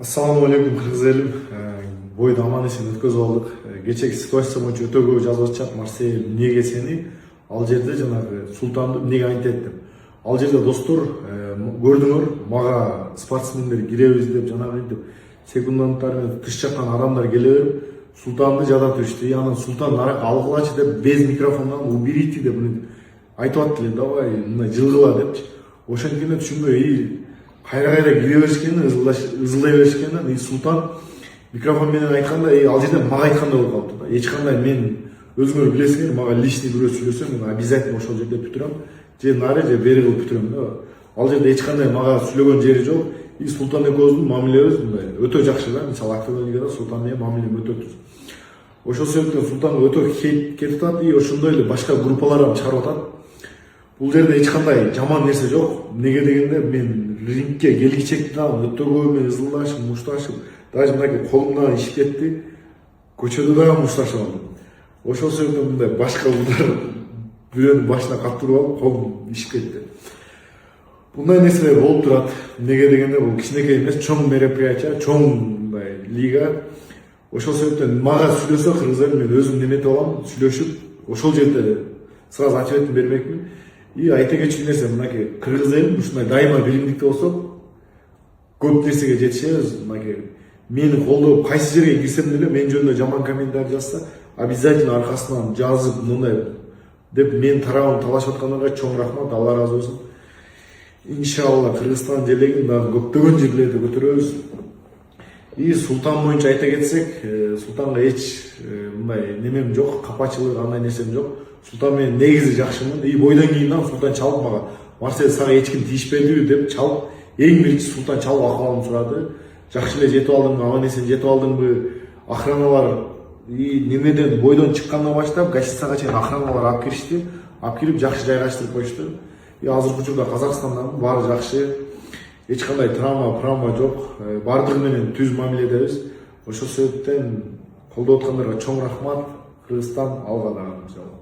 Assalamu alaikum кыргыз элим. Бойду аман эсен өткөзүп алдык. Кечеги ситуация боюнча өтө көп жазып атышат. Марсель эмнеге сени ал жерде жанагы Султанды эмнеге антет деп. Ал жерде достор көрдүңөр, мага спортсмендер киребиз деп жанагы деп секунданттар менен тыш жактан адамдар келе берип Султанды жадап өчтү. Анан Султан нарак алгылачы деп без микрофондан уберите деп айтып атты эле. Давай мына жылгыла депчи. Ошенткенде түшүнбөй кайра кире беришкенин ызылдай беришкенин Султан микрофон менен айтканда ал жерде мага айткандай болуп калыптыр да. Эч кандай мен өзүңөр билесиңер, мага личный бирөө сүйлөсө мен обязательно ошол жерде бүтүрөм. Же нары же бери кылып бүтүрөм да. Ал жерде эч кандай мага сүйлөгөн жери жок. Султан экөөбүздүн мамилебиз мындай өтө жакшы да. Мисалы Актерлерге да Султан менен мамилем өтө түз. Ошол себептен Султан өтө кетип атат ошондой эле башка группалардан чыгарып атат. Бул жерде эч кандай жаман нерсе жок. Эмнеге дегенде мен рингке келгичекти да өтө көп мен ызылдашып, мушташып, даже мынакей колумдан ишип кетти. Көчөдө да мушташып алдым. Ошол себептен мындай башка удар бирөөнүн башына каптырып алып, колум ишип кетти. Мындай нерселер болуп турат. Эмнеге дегенде бул кичинекей эмес, чоң мероприятие, чоң мындай лига. Ошол себептен мага сүйлөсө кыргыз эл мен өзүм неметип алам, сүйлөшүп, ошол жерде сразу ответин бермекмин. Айта кетчү нерсе мынакей кыргыз эл ушундай дайыма биримдикте болсок көп нерсеге жетишебиз. Мынакей мени колдоп кайсы жерге кирсем деле мен жөнүндө жаман комментарий жазса, обязательно аркасынан жазып мындай деп мен тарабымды талашып аткандарга чоң рахмат, Алла ыраазы болсун. Иншалла Кыргызстан желегин дагы көптөгөн жерлерде көтөрөбүз. Султан боюнча айта кетсек, Султанга эч мындай немем жок, капачылык андай нерсем жок. Султан менен негизи жакшымын. Бойдон кийин Султан чалып мага Марсель сага эч ким тийишпедиби деп чалып, эң биринчи Султан чалып акыбалымды сурады. Жакшы эле жетип алдыңбы, аман эсен жетип алдыңбы? Охраналар немеден бойдон чыккандан баштап гостиницага чейин охраналар алып киришти. Алып кирип жакшы жайгаштырып коюшту. Азыркы учурда Казакстандамын, баары жакшы. Эч кандай травма жок. Бардыгы менен түз мамиледебиз. Ошол себептен колдоп аткандарга чоң рахмат. Кыргызстан алга дагы иншалла.